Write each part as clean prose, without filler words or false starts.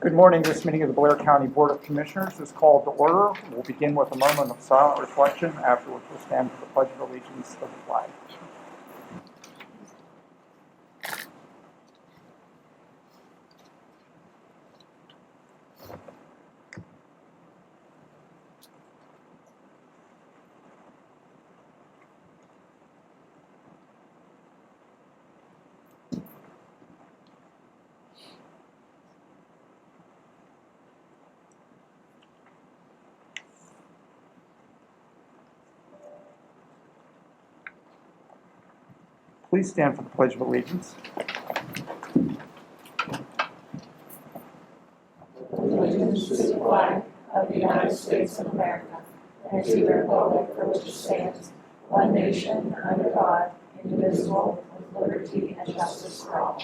Good morning. This meeting of the Blair County Board of Commissioners is called to order. We'll begin with a moment of silent reflection, after which we'll stand for the Pledge of Allegiance to the flag. Please stand for the Pledge of Allegiance. Allegiance to the flag of the United States of America and to the republic for which it stands, one nation, under God, indivisible, with liberty and justice for all.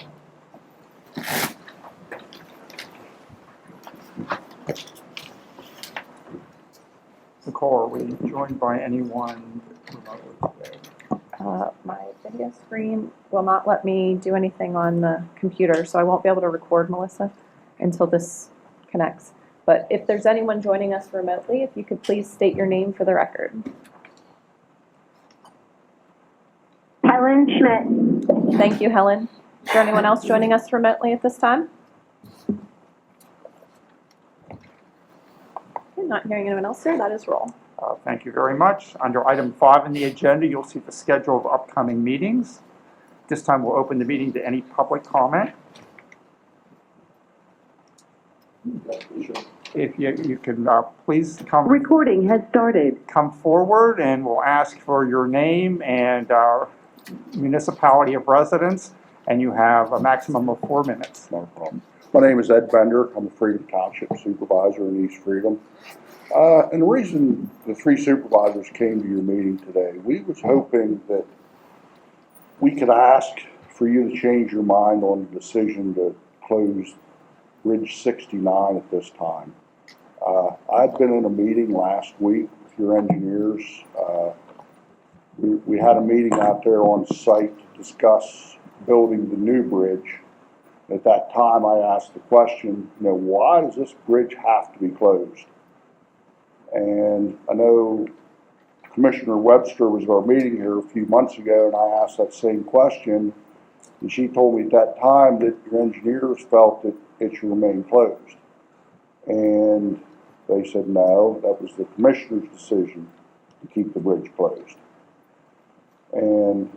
Nicole, are we joined by anyone remotely today? My video screen will not let me do anything on the computer, so I won't be able to record Melissa until this connects. But if there's anyone joining us remotely, if you could please state your name for the record. Helen Schmidt. Thank you, Helen. Is there anyone else joining us remotely at this time? Okay, not hearing anyone else here, that is roll. Thank you very much. Under item 5 in the agenda, you'll see the schedule of upcoming meetings. This time we'll open the meeting to any public comment. If you can please Recording has started. come forward, and we'll ask for your name and municipality of residence, and you have a maximum of 4 minutes. No problem. My name is Ed Bender. I'm a Freedom Township Supervisor in East Freedom. And the reason the 3 supervisors came to your meeting today, we was hoping that we could ask for you to change your mind on the decision to close Bridge 69 at this time. I'd been in a meeting last week with your engineers. We had a meeting out there on site to discuss building the new bridge. At that time, I asked the question, why does this bridge have to be closed? And I know Commissioner Webster was at our meeting here a few months ago, and I asked that same question, and she told me at that time that your engineers felt that it should remain closed. And they said no, that was the Commissioner's decision to keep the bridge closed. And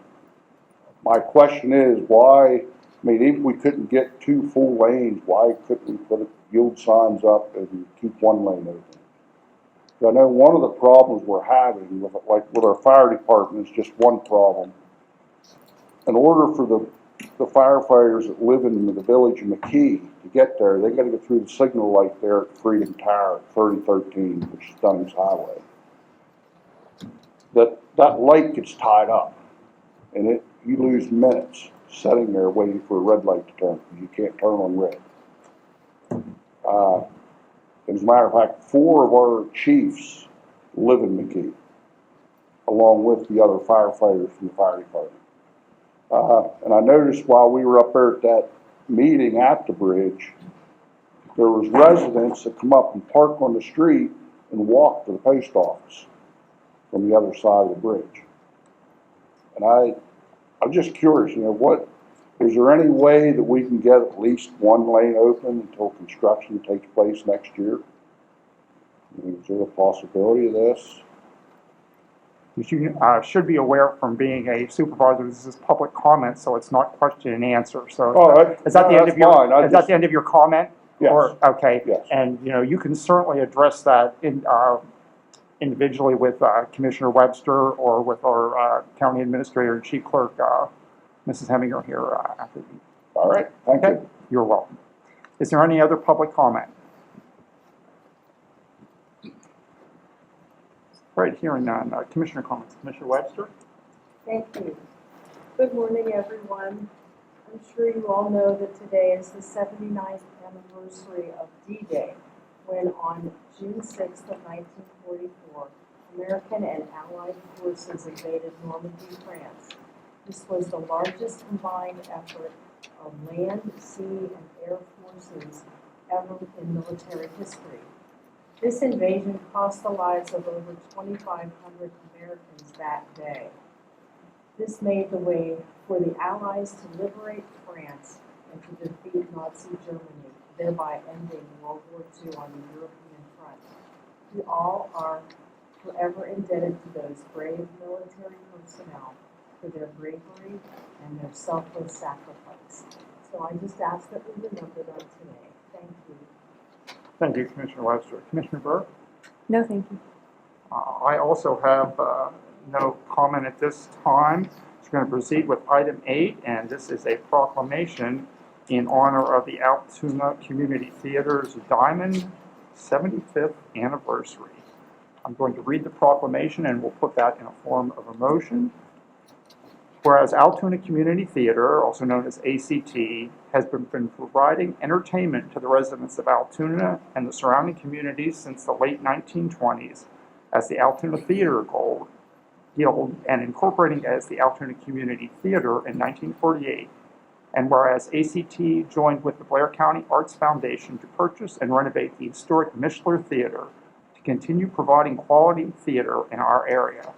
my question is, why, even if we couldn't get 2 full lanes, why couldn't we put yield signs up and keep 1 lane open? I know one of the problems we're having with our fire department is just one problem. In order for the firefighters that live in the village of McKee to get there, they got to go through the signal light there at Freedom Tower at 3013, which is Dunnings Highway. That light gets tied up, and you lose minutes sitting there waiting for a red light to turn because you can't turn on red. As a matter of fact, 4 of our chiefs live in McKee, along with the other firefighters from the fire department. And I noticed while we were up there at that meeting at the bridge, there was residents that come up and park on the street and walk to the post office from the other side of the bridge. And I'm just curious, is there any way that we can get at least 1 lane open until construction takes place next year? Is there a possibility of this? You should be aware from being a supervisor, this is public comment, so it's not question and answer. So All right. is that the end of your that the end of your comment? Yes. Okay. Yes. And you can certainly address that individually with Commissioner Webster or with our county administrator and chief clerk, Mrs. Heminger here after the. All right. Thank you. You're welcome. Is there any other public comment? Right, hearing none. Commissioner comments. Commissioner Webster? Thank you. Good morning, everyone. I'm sure you all know that today is the 79th anniversary of D-Day, when on June 6th of 1944, American and Allied forces invaded Normandy, France. This was the largest combined effort of land, sea, and air forces ever in military history. This invasion cost the lives of over 2,500 Americans that day. This made the way for the Allies to liberate France and to defeat Nazi Germany, thereby ending World War II on the European front. We all are forever indebted to those brave military personnel for their bravery and their selfless sacrifice. So I just ask that we remember them today. Thank you. Thank you, Commissioner Webster. Commissioner Burke? No, thank you. I also have no comment at this time. We're going to proceed with item 8, and this is a proclamation in honor of the Altoona Community Theater's Diamond 75th anniversary. I'm going to read the proclamation, and we'll put that in a form of a motion. Whereas Altoona Community Theater, also known as ACT, has been providing entertainment to the residents of Altoona and the surrounding communities since the late 1920s as the Altoona Theater Guild and incorporating as the Altoona Community Theater in 1948. And whereas ACT joined with the Blair County Arts Foundation to purchase and renovate the historic Mishler Theater to continue providing quality theater in our area.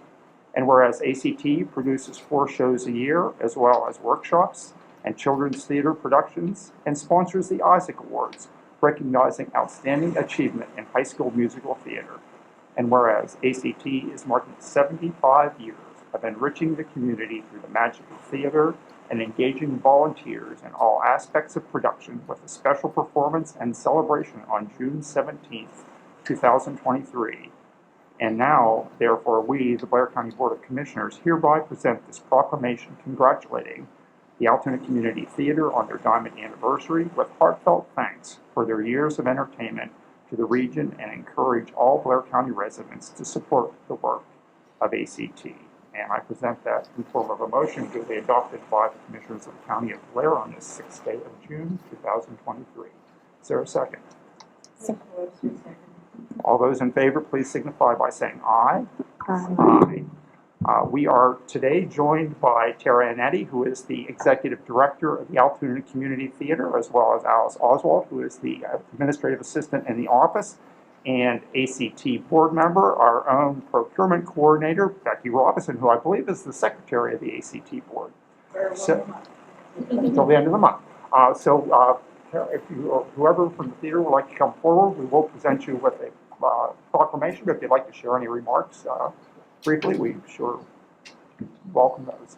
And whereas ACT produces 4 shows a year, as well as workshops and children's theater productions, and sponsors the Isaac Awards, recognizing outstanding achievement in high school musical theater. And whereas ACT is marking 75 years of enriching the community through the magic of theater and engaging volunteers in all aspects of production with a special performance and celebration on June 17th, 2023. And now, therefore, we, the Blair County Board of Commissioners, hereby present this proclamation congratulating the Altoona Community Theater on their Diamond Anniversary with heartfelt thanks for their years of entertainment to the region and encourage all Blair County residents to support the work of ACT. And I present that in form of a motion duly adopted by the Commissioners of the County of Blair on this 6th day of June, 2023. Is there a second? All those in favor, please signify by saying aye. Aye. We are today joined by Tara Anetti, who is the Executive Director of the Altoona Community Theater, as well as Alice Oswald, who is the Administrative Assistant in the office, and ACT Board Member, our own Procurement Coordinator, Becky Robinson, who I believe is the Secretary of the ACT Board. Until the end of the month. If you, whoever from the theater would like to come forward, we will present you with a proclamation. But if you'd like to share any remarks briefly, we sure welcome those.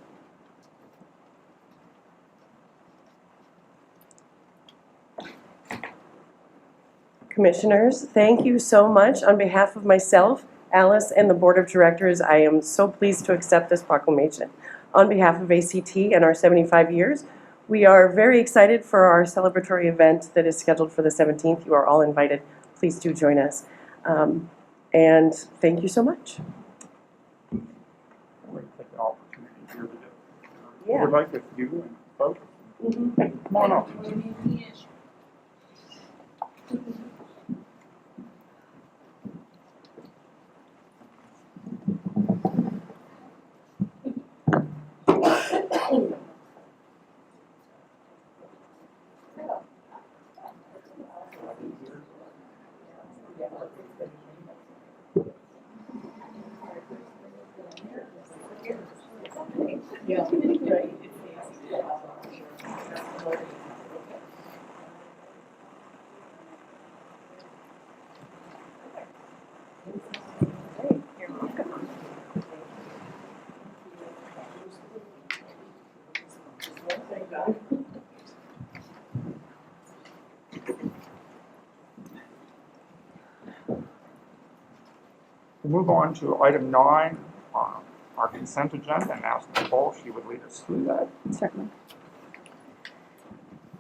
Commissioners, thank you so much. On behalf of myself, Alice, and the Board of Directors, I am so pleased to accept this proclamation. On behalf of ACT and our 75 years, we are very excited for our celebratory event that is scheduled for the 17th. You are all invited. Please do join us. And thank you so much. We're going to take an opportunity here to do. Yeah. Would like with you and folks. Hey, come on up. We'll move on to item 9, our consent agenda, and ask Nicole if she would lead us through that. Certainly.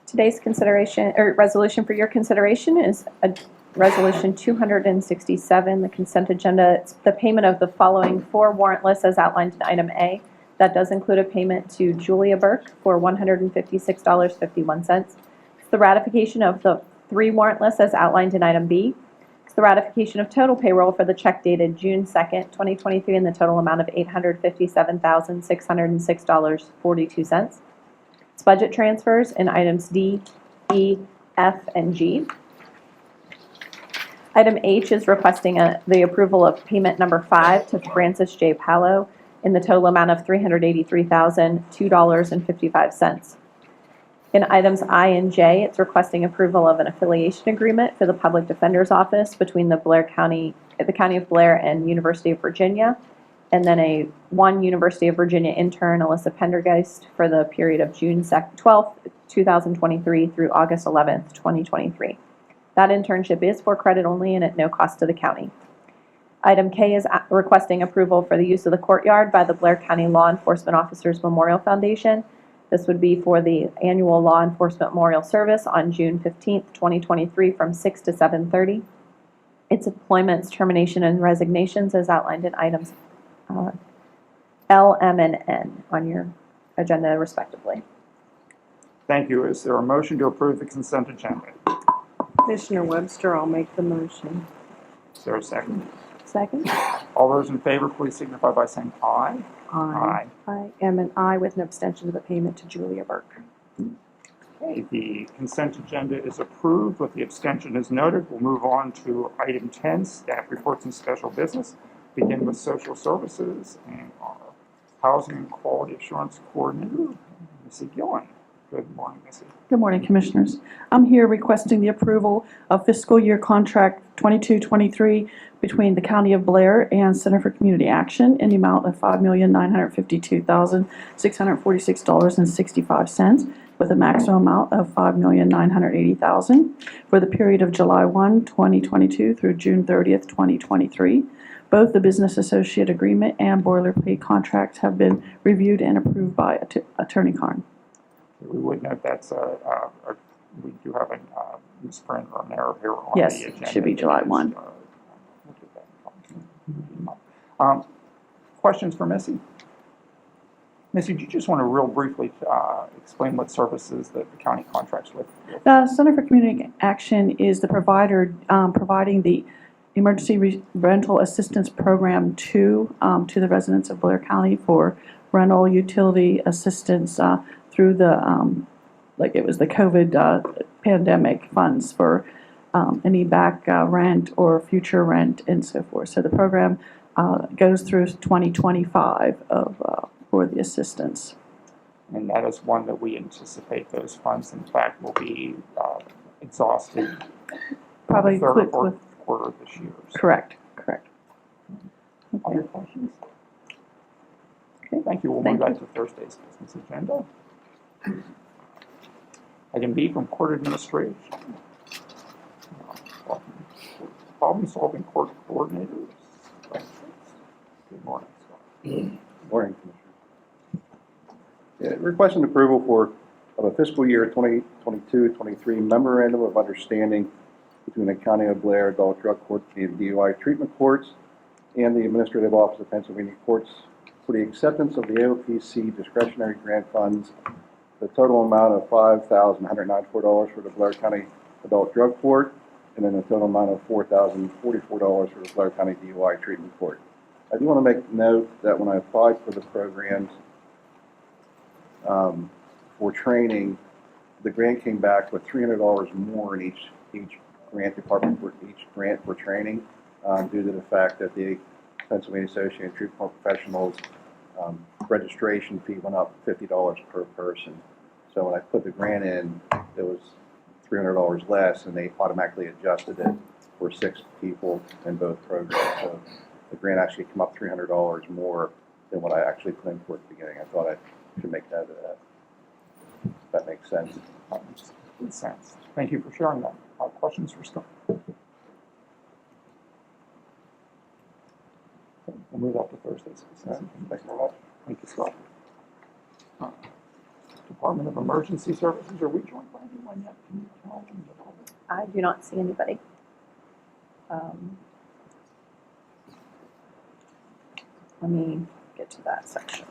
Today's consideration, or resolution for your consideration is a resolution 267, the consent agenda. It's the payment of the following 4 warrant lists as outlined in item A. That does include a payment to Julia Burke for $156.51. It's the ratification of the 3 warrant lists as outlined in item B. It's the ratification of total payroll for the check dated June 2nd, 2023 in the total amount of $857,606.42. It's budget transfers in items D, E, F, and G. Item H is requesting the approval of payment number 5 to Francis J. Pallo in the total amount of $383,002.55. In items I and J, it's requesting approval of an affiliation agreement for the Public Defender's Office between the County of Blair and University of Virginia, and then one University of Virginia intern, Alyssa Pendergeist, for the period of June 12th, 2023 through August 11th, 2023. That internship is for credit only and at no cost to the county. Item K is requesting approval for the use of the courtyard by the Blair County Law Enforcement Officers Memorial Foundation. This would be for the annual Law Enforcement Memorial Service on June 15th, 2023 from 6 to 7:30. Its appointments, termination, and resignations as outlined in items L, M, and N on your agenda respectively. Thank you. Is there a motion to approve the consent agenda? Commissioner Webster, I'll make the motion. Is there a second? Second. All those in favor, please signify by saying aye. I am an aye with an abstention of the payment to Julia Burke. Okay, the consent agenda is approved with the abstention as noted. We'll move on to item 10, staff reports and special business. Begin with social services and our housing and quality assurance coordinator, Missy Gillen. Good morning, Missy. Good morning, Commissioners. I'm here requesting the approval of fiscal year contract 22-23 between the County of Blair and Center for Community Action in the amount of $5,952,646.65 with a maximum amount of $5,980,000 for the period of July 1, 2022 through June 30th, 2023. Both the business associate agreement and boilerplate contracts have been reviewed and approved by Attorney Karn. We would note that's we do have a misprint or an error here on Yes, the agenda. it should be July 1. Questions for Missy? Missy, do you just want to real briefly explain what services that the county contracts with? Center for Community Action is the provider providing the emergency rental assistance program to the residents of Blair County for rental utility assistance through the like it was the COVID pandemic funds for any back rent or future rent and so forth. So the program goes through 2025 for the assistance. And that is one that we anticipate those funds, in fact, will be exhausted Probably the third or quick fourth with, quarter of this year. So, correct. other questions? Okay. Thank you. We'll Thank move back to Thursday's business agenda. Item B from Court Administration. Problem-solving court coordinators. Good morning, Scott. Morning, Commissioner. Requesting approval of a fiscal year 2022-23 memorandum of understanding between the County of Blair Adult Drug Court and DUI Treatment Courts and the Administrative Office of Pennsylvania Courts for the acceptance of the AOPC discretionary grant funds, the total amount of $5,194 for the Blair County Adult Drug Court, and then a total amount of $4,044 for the Blair County DUI Treatment Court. I do want to make note that when I applied for the programs for training, the grant came back with $300 more in each grant department for each grant for training due to the fact that the Pennsylvania Association of Treatment Professionals registration fee went up $50 per person. So when I put the grant in, it was $300 less, and they automatically adjusted it for 6 people in both programs. So the grant actually came up $300 more than what I actually put in for at the beginning. I thought I should make note of that. If that makes sense. Good sense. Thank you for sharing that. Questions for Scott? Okay, we'll move up to Thursday's business. Thanks very much. Thank you, Scott. Department of Emergency Services, are we joined by anyone yet? Can you tell them the public? I do not see anybody. Let me get to that section.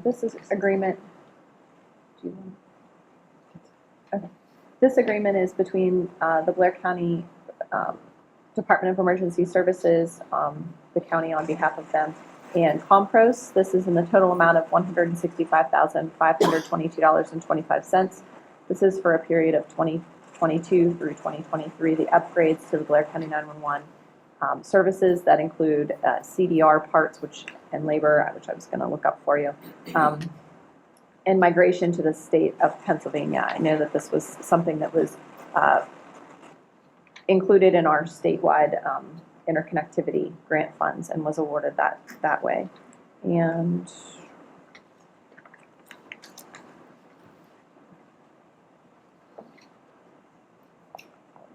This is agreement. Okay. This agreement is between the Blair County Department of Emergency Services, the county on behalf of them, and Compros. This is in the total amount of $165,522.25 This is for a period of 2022 through 2023, the upgrades to the Blair County 911 services that include CDR parts and labor, which I was going to look up for you, and migration to the state of Pennsylvania. I know that this was something that was included in our statewide interconnectivity grant funds and was awarded that way. And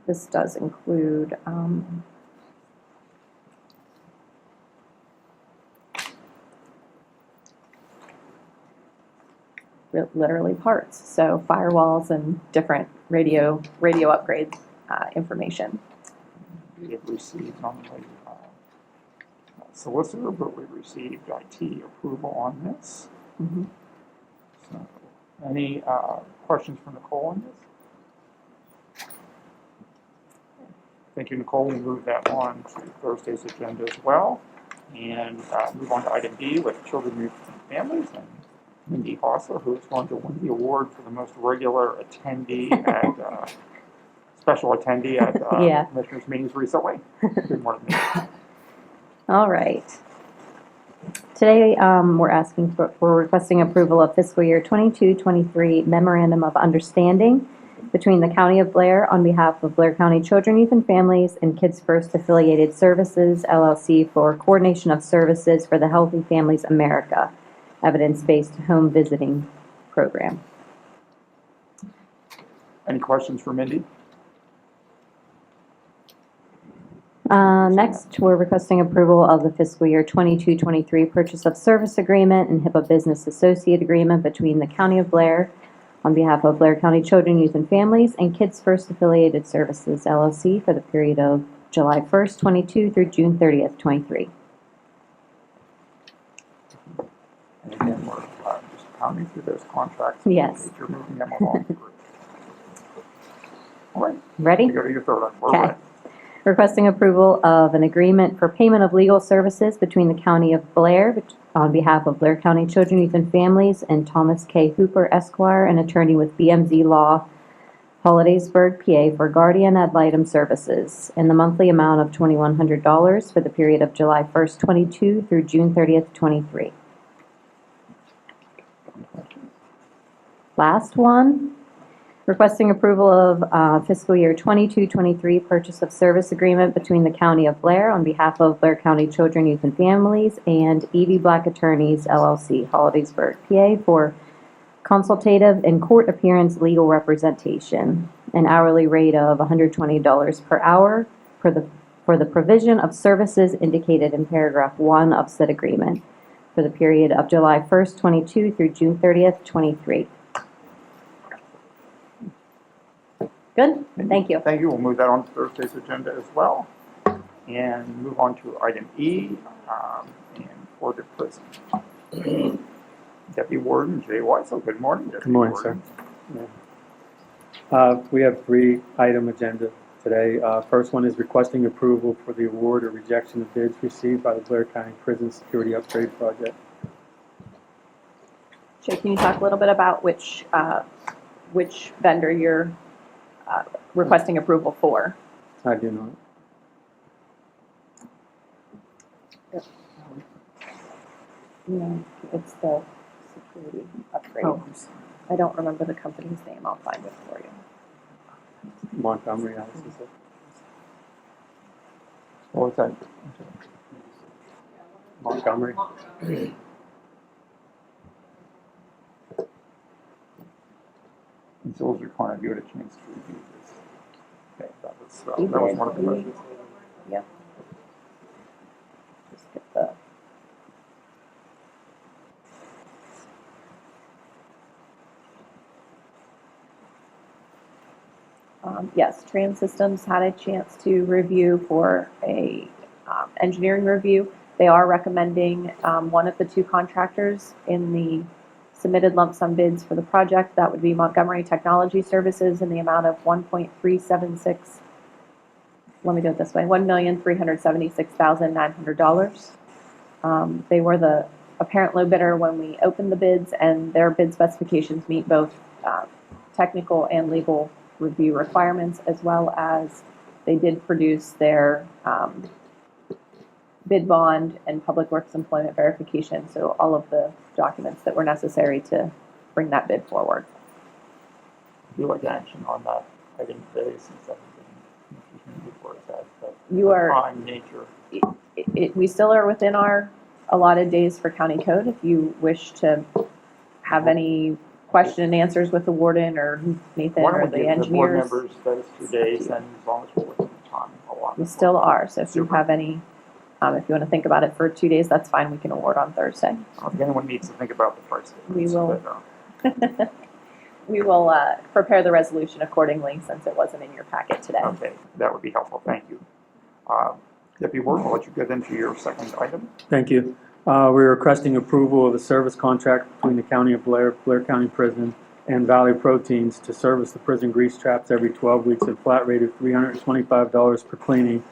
this does include literally parts, so firewalls and different radio upgrade information. We have received not only solicitor, but we received IT approval on this. Mhm. So, any questions for Nicole on this? Thank you, Nicole. We'll move that on to Thursday's agenda as well. And move on to item B with children, youth, and families. And Mindy Hosler, who is going to win the award for the most regular attendee at special attendee at Yeah. commissioners' meetings recently. Good morning, Mindy. All right. Today, we're requesting approval of fiscal year 22-23 memorandum of understanding between the County of Blair on behalf of Blair County Children, Youth, and Families and Kids First Affiliated Services, LLC, for coordination of services for the Healthy Families America evidence-based home visiting program. Any questions for Mindy? Next, we're requesting approval of the fiscal year 22-23 purchase of service agreement and HIPAA business associate agreement between the County of Blair on behalf of Blair County Children, Youth, and Families and Kids First Affiliated Services, LLC, for the period of July 1st, 22 through June 30th, 23. And again, we're just pounding through those contracts. Yes. You're moving them along. All right. Ready? You go to your third one. We're Okay. ready. Requesting approval of an agreement for payment of legal services between the County of Blair on behalf of Blair County Children, Youth, and Families and Thomas K. Hooper, Esquire, an attorney with BMZ Law, Hollidaysburg, PA, for guardian ad litem services in the monthly amount of $2,100 for the period of July 1st, 22 through June 30th, 23. Last one. Requesting approval of fiscal year 22-23 purchase of service agreement between the County of Blair on behalf of Blair County Children, Youth, and Families and Evie Black Attorneys, LLC, Hollidaysburg, PA, for consultative and court appearance legal representation, an hourly rate of $120 per hour for the provision of services indicated in paragraph 1 of said agreement for the period of July 1st, 22 through June 30th, 23. Good, thank you. Thank you. We'll move that on to Thursday's agenda as well. And move on to item E, and for the prison. Deputy Warden Jay Weisel, good morning. Deputy Good morning, sir. Warden. We have 3-item agenda today. First one is requesting approval for the award or rejection of bids received by the Blair County Prison Security Upgrade Project. Jay, can you talk a little bit about which vendor you're requesting approval for? I do not. No, it's the security upgrade. Oh. I don't remember the company's name. I'll find it for you. Montgomery, Alice, is it? What was that? Montgomery. And so was requiring you to chance to review this. Okay, that was one of the motions. Yep. Just get the. Yes, Trans Systems had a chance to review for a engineering review. They are recommending one of the 2 contractors in the submitted lump sum bids for the project. That would be Montgomery Technology Services in the amount of 1.376. Let me do it this way, $1,376,900. They were the apparent low bidder when we opened the bids, and their bid specifications meet both technical and legal review requirements, as well as they did produce their bid bond and public works employment verification, so all of the documents that were necessary to bring that bid forward. Do like action on that item today since that was in before it's at You are- prime nature. We still are within our allotted days for county code. If you wish to have any question and answers with the warden or Nathan Why don't or we the give the board engineers, members those 2 days, and as long as we're within the time allotted. we still are. So if you Super. have any, if you want to think about it for 2 days, that's fine. We can award on Thursday. If anyone needs to think about the price We difference, will. but, We will prepare the resolution accordingly since it wasn't in your packet today. okay, that would be helpful, thank you. Deputy Warden, I'll let you get into your second item. Thank you. We're requesting approval of a service contract between the County of Blair, Blair County Prison, and Valley Proteins to service the prison grease traps every 12 weeks at a flat rate of $325 per cleaning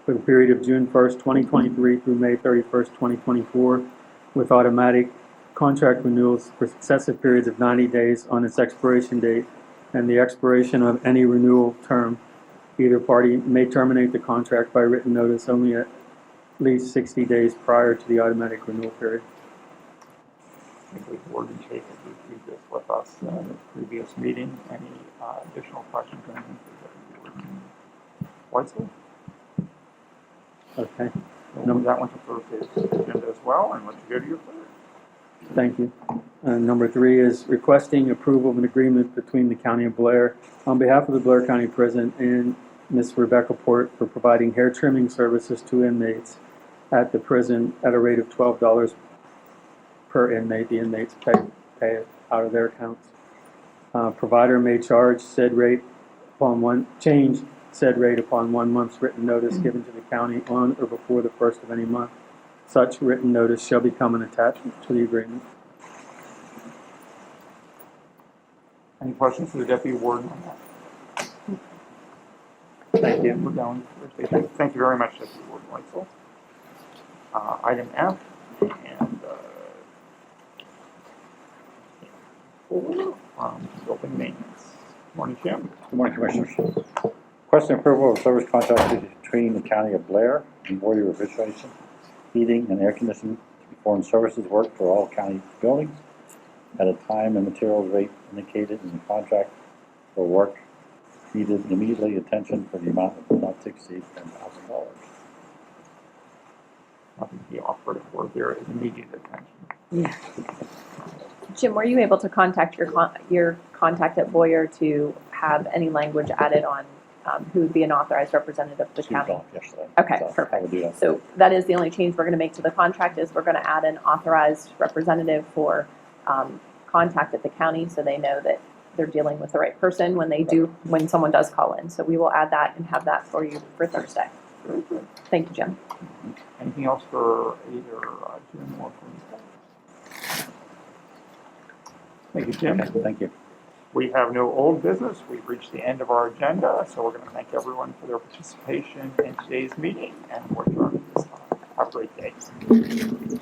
for the period of June 1st, 2023 through May 31st, 2024, with automatic contract renewals for successive periods of 90 days on its expiration date and the expiration of any renewal term. Either party may terminate the contract by written notice only at least 60 days prior to the automatic renewal period. I think Warden Chase has reviewed this with us in the previous meeting. Any additional questions or anything for Deputy Warden Weitzel? Okay, We'll move that one to Thursday's agenda as well, and let you go to your third. thank you. Number 3 is requesting approval of an agreement between the County of Blair on behalf of the Blair County Prison and Ms. Rebecca Port for providing hair trimming services to inmates at the prison at a rate of $12 per inmate. The inmates pay it out of their accounts. Provider may change said rate upon 1 month's written notice given to the county on or before the first of any month. Such written notice shall become an attachment to the agreement. Any questions for the Deputy Warden on that? Thank you. We're going Thursday. Thank you very much, Deputy Warden Weitzel. Item F, and building maintenance. Morning, Jim. Good morning, Commissioners. Requesting approval of service contract between the County of Blair and Boyer Refrigeration, Heating, and Air Conditioning to perform services work for all county buildings at a time and materials rate indicated in the contract for work needed immediately attention for the amount of not to exceed $10,000. I think the operative word there is immediate attention. Jim, were you able to contact your contact at Boyer to have any language added on who would be an authorized representative of the She was county? off yesterday. Okay, so I will perfect. do that. So that is the only change we're going to make to the contract is we're going to add an authorized representative for contact at the county so they know that they're dealing with the right person when someone does call in. So we will add that and have that for you for Thursday. Thank you, Jim. Anything else for either Jim or for Ms. Thank you, Jim. Okay, thank you. We have no old business. We've reached the end of our agenda, so we're going to thank everyone for their participation in today's meeting, and we're adjourned at this time. Have a great day.